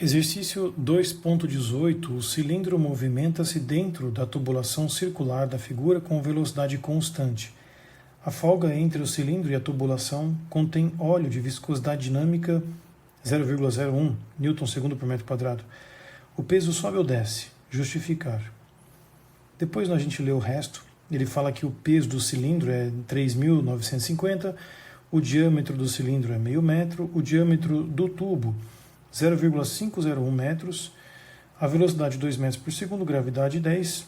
Exercício 2.18. O cilindro movimenta-se dentro da tubulação circular da figura com velocidade constante. A folga entre o cilindro e a tubulação contém óleo de viscosidade dinâmica 0,01 Newton por metro quadrado. O peso sobe ou desce? Justificar. Depois a gente lê o resto. Ele fala que o peso do cilindro é 3.950, o diâmetro do cilindro é meio metro, o diâmetro do tubo 0,501 metros, a velocidade 2 metros por segundo, gravidade 10,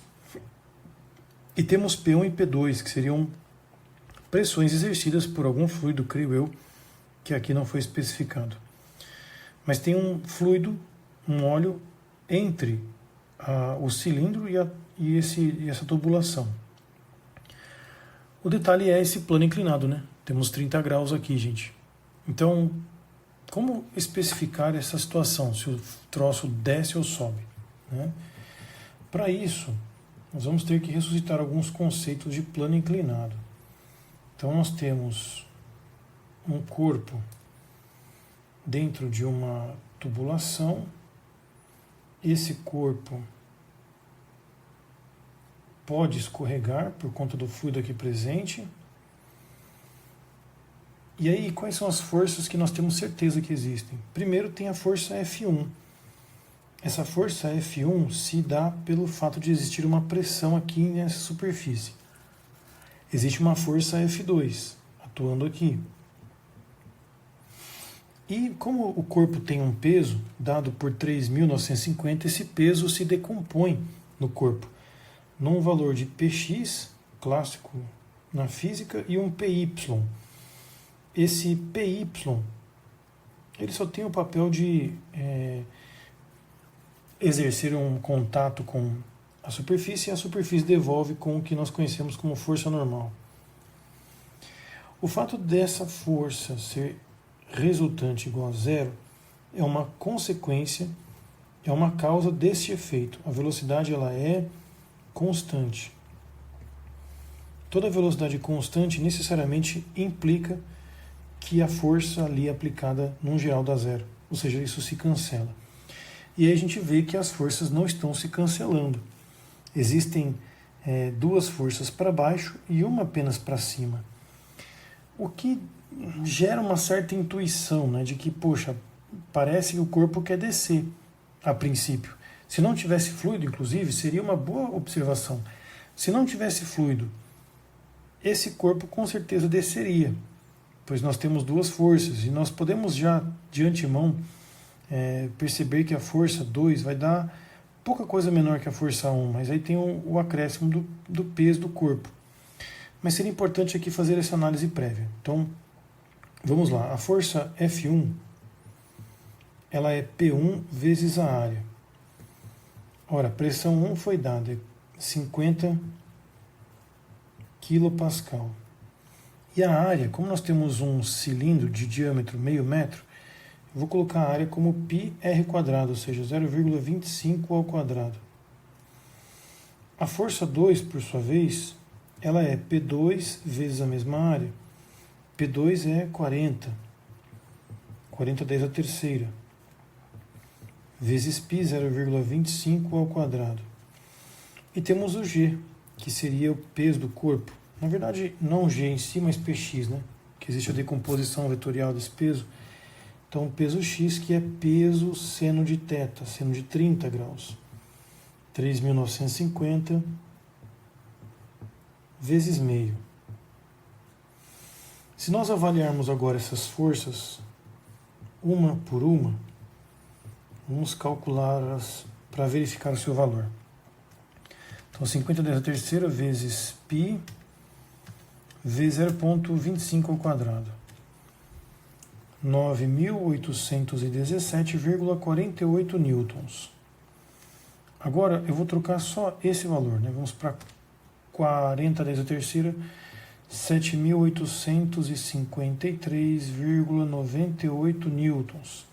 e temos P1 e P2, que seriam pressões exercidas por algum fluido, creio eu, que aqui não foi especificado. Mas tem um fluido, um óleo, entre o cilindro e essa tubulação. O detalhe é esse plano inclinado, né? Temos 30 graus aqui, gente. Então, como especificar essa situação, se o troço desce ou sobe, né? Para isso, nós vamos ter que ressuscitar alguns conceitos de plano inclinado. Então nós temos um corpo dentro de uma tubulação. Esse corpo pode escorregar por conta do fluido aqui presente. E aí, quais são as forças que nós temos certeza que existem? Primeiro tem a força F1. Essa força F1 se dá pelo fato de existir uma pressão aqui nessa superfície. Existe uma força F2 atuando aqui. E como o corpo tem um peso dado por 3.950, esse peso se decompõe no corpo num valor de Px, clássico na física, e um Py. Esse Py, ele só tem o papel de exercer um contato com a superfície, e a superfície devolve com o que nós conhecemos como força normal. O fato dessa força ser resultante igual a zero é uma consequência, é uma causa deste efeito. A velocidade ela é constante. Toda velocidade constante necessariamente implica que a força ali aplicada num geral dá zero, ou seja, isso se cancela. E aí a gente vê que as forças não estão se cancelando. Existem duas forças para baixo e uma apenas para cima. O que gera uma certa intuição, né, de que, poxa, parece que o corpo quer descer, a princípio. Se não tivesse fluido, inclusive, seria uma boa observação. Se não tivesse fluido, esse corpo com certeza desceria, pois nós temos duas forças, e nós podemos já, de antemão, perceber que a força 2 vai dar pouca coisa menor que a força 1, mas aí tem o acréscimo do peso do corpo. Mas seria importante aqui fazer essa análise prévia. Então, vamos lá. A força F1, ela é P1 vezes a área. Ora, a pressão 1 foi dada, 50 kPa. E a área, como nós temos um cilindro de diâmetro meio metro, eu vou colocar a área como πr², ou seja, 0,25 ao quadrado. A força 2, por sua vez, ela é P2 vezes a mesma área. P2 é 40. 40 10 a terceira. Vezes π, 0,25 ao quadrado. E temos o G, que seria o peso do corpo. Na verdade, não G em si, mas Px, né? Que existe a decomposição vetorial desse peso. Então, peso x, que é peso seno de θ, seno de 30 graus. 3.950 vezes meio. Se nós avaliarmos agora essas forças, uma por uma, vamos calculá-las para verificar o seu valor. Então, 50 10 a terceira vezes π vezes 0,25 ao quadrado. 9.817,48 newtons. Agora eu vou trocar só esse valor, né? Vamos para 40 10 a terceira, 7.853,98 newtons.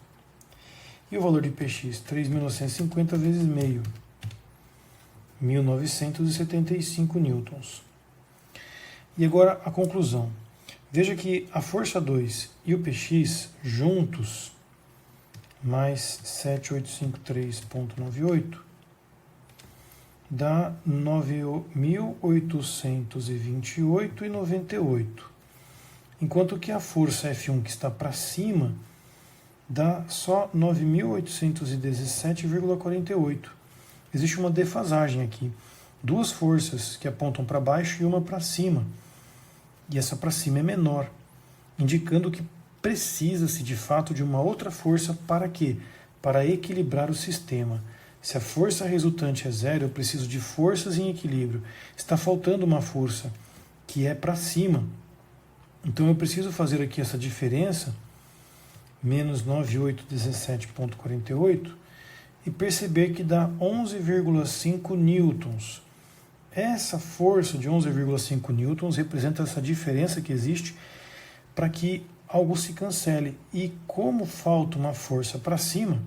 E o valor de Px, 3.950 vezes meio, 1.975 newtons. E agora a conclusão. Veja que a força 2 e o Px juntos mais 7853,98 dá 9.828,98. Enquanto que a força F1 que está para cima dá só 9.817,48. Existe uma defasagem aqui. Duas forças que apontam para baixo e uma para cima. E essa para cima é menor, indicando que precisa-se de fato de uma outra força para quê? Para equilibrar o sistema. Se a força resultante é zero, eu preciso de forças em equilíbrio. Está faltando uma força que é para cima. Então eu preciso fazer aqui essa diferença, menos 9.817,48, e perceber que dá 11,5 newtons. Essa força de 11,5 newtons representa essa diferença que existe para que algo se cancele. E como falta uma força para cima,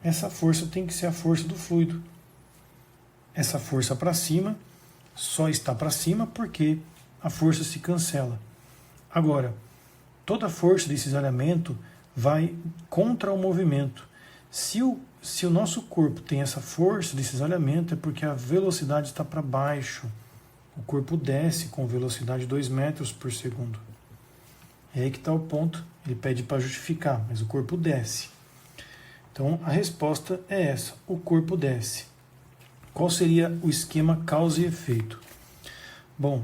essa força tem que ser a força do fluido. Essa força para cima só está para cima porque a força se cancela. Agora, toda força de cisalhamento vai contra o movimento. Se o nosso corpo tem essa força de cisalhamento, é porque a velocidade está para baixo. O corpo desce com velocidade de 2 metros por segundo. É aí que está o ponto. Ele pede para justificar, mas o corpo desce. Então a resposta é essa: o corpo desce. Qual seria o esquema causa e efeito? Bom,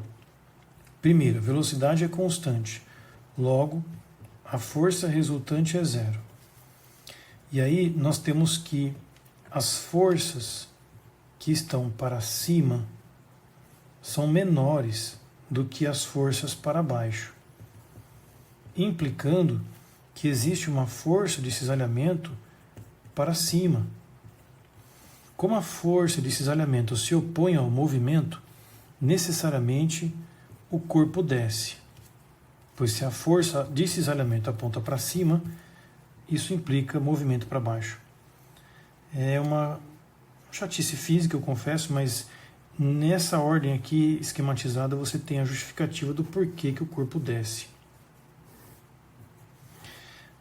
primeiro, a velocidade é constante. Logo, a força resultante é zero. E aí nós temos que as forças que estão para cima são menores do que as forças para baixo, implicando que existe uma força de cisalhamento para cima. Como a força de cisalhamento se opõe ao movimento, necessariamente o corpo desce. Pois se a força de cisalhamento aponta para cima, isso implica movimento para baixo. É uma chatice física, eu confesso, mas nessa ordem aqui esquematizada você tem a justificativa do porquê que o corpo desce.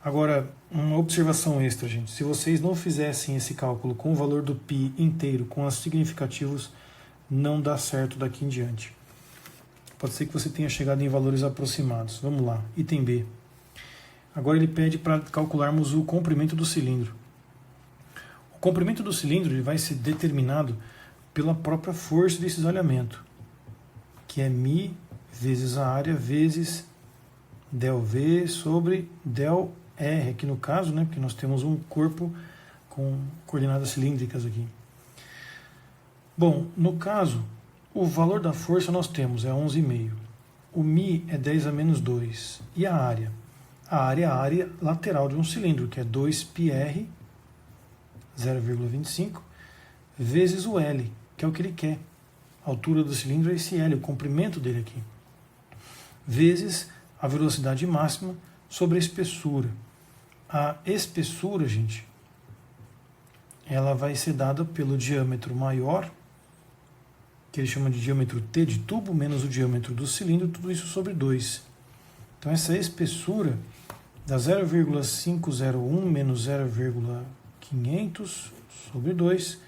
Agora, uma observação extra, gente. Se vocês não fizessem esse cálculo com o valor do π inteiro, com os significativos, não dá certo daqui em diante. Pode ser que você tenha chegado em valores aproximados. Vamos lá, item B. Agora ele pede para calcularmos o comprimento do cilindro. O comprimento do cilindro ele vai ser determinado pela própria força de cisalhamento, que é μ vezes a área vezes ΔV sobre ΔR, aqui no caso, né, porque nós temos um corpo com coordenadas cilíndricas aqui. Bom, no caso, o valor da força nós temos é 11,5. O μ é 10 a menos 2. E a área? A área é a área lateral de um cilindro, que é 2πr, 0,25, vezes o L, que é o que ele quer. A altura do cilindro é esse L, o comprimento dele aqui. Vezes a velocidade máxima sobre a espessura. A espessura, gente, ela vai ser dada pelo diâmetro maior, que ele chama de diâmetro T de tubo, menos o diâmetro do cilindro, tudo isso sobre 2. Então essa espessura dá 0,501 menos 0,500 sobre 2.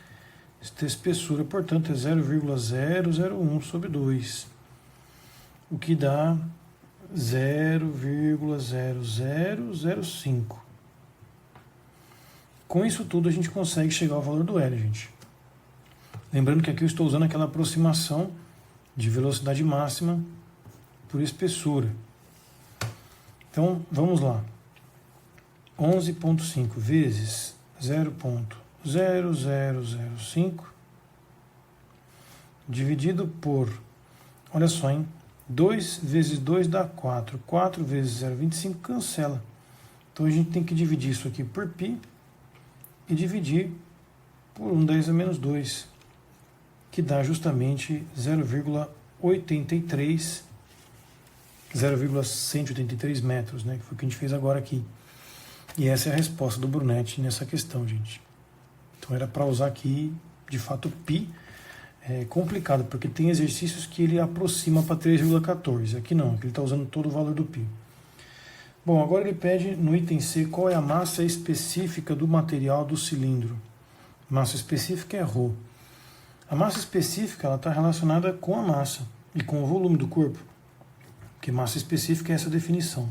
Esta espessura, portanto, é 0,001 sobre 2, o que dá 0,0005. Com isso tudo a gente consegue chegar ao valor do L, gente. Lembrando que aqui eu estou usando aquela aproximação de velocidade máxima por espessura. Então, vamos lá. 11,5 vezes 0,0005 dividido por, olha só, hein? 2 vezes 2 dá 4. 4 vezes 0,25 cancela. Então a gente tem que dividir isso aqui por π e dividir por 1/10 a menos 2, que dá justamente 0,183 metros, né? Que foi o que a gente fez agora aqui. E essa é a resposta do Brunetti nessa questão, gente. Então era para usar aqui, de fato, π. É complicado, porque tem exercícios que ele aproxima para 3,14. Aqui não, aqui ele está usando todo o valor do π. Bom, agora ele pede no item C qual é a massa específica do material do cilindro. Massa específica é ρ. A massa específica está relacionada com a massa e com o volume do corpo, porque massa específica é essa definição.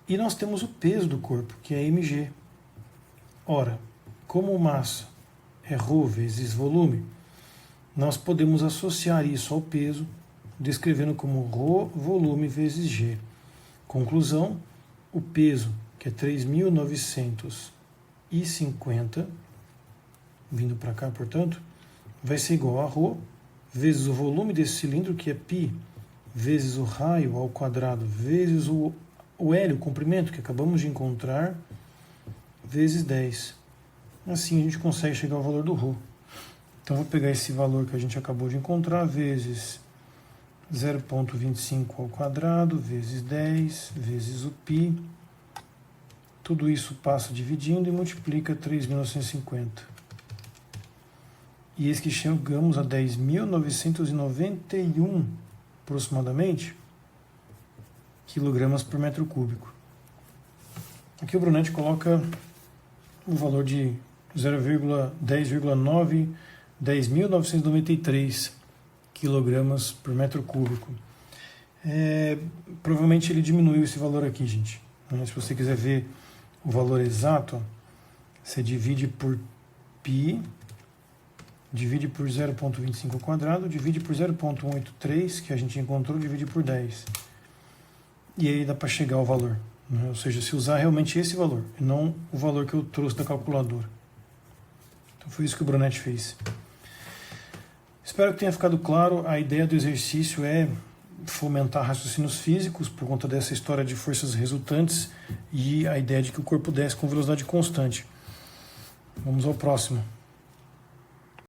E nós temos o peso do corpo, que é mg. Ora, como massa é ρ vezes volume, nós podemos associar isso ao peso, descrevendo como ρ volume vezes g. Conclusão, o peso, que é 3.950, vindo para cá, portanto, vai ser igual a ρ vezes o volume desse cilindro, que é π, vezes o raio ao quadrado, vezes o L, o comprimento que acabamos de encontrar, vezes 10. Assim a gente consegue chegar ao valor do ρ. Então vou pegar esse valor que a gente acabou de encontrar, vezes 0,25 ao quadrado, vezes 10, vezes o π. Tudo isso passa dividindo e multiplica 3.950. E eis que chegamos a 10.991, aproximadamente, quilogramas por metro cúbico. Aqui o Brunetti coloca o valor de 10.993 quilogramas por metro cúbico. Provavelmente ele diminuiu esse valor aqui, gente. Se você quiser ver o valor exato, você divide por π, divide por 0,25 ao quadrado, divide por 0,183, que a gente encontrou, divide por 10. E aí dá para chegar ao valor. Ou seja, se usar realmente esse valor, e não o valor que eu trouxe da calculadora. Então foi isso que o Brunetti fez. Espero que tenha ficado claro. A ideia do exercício é fomentar raciocínios físicos por conta dessa história de forças resultantes e a ideia de que o corpo desce com velocidade constante. Vamos ao próximo.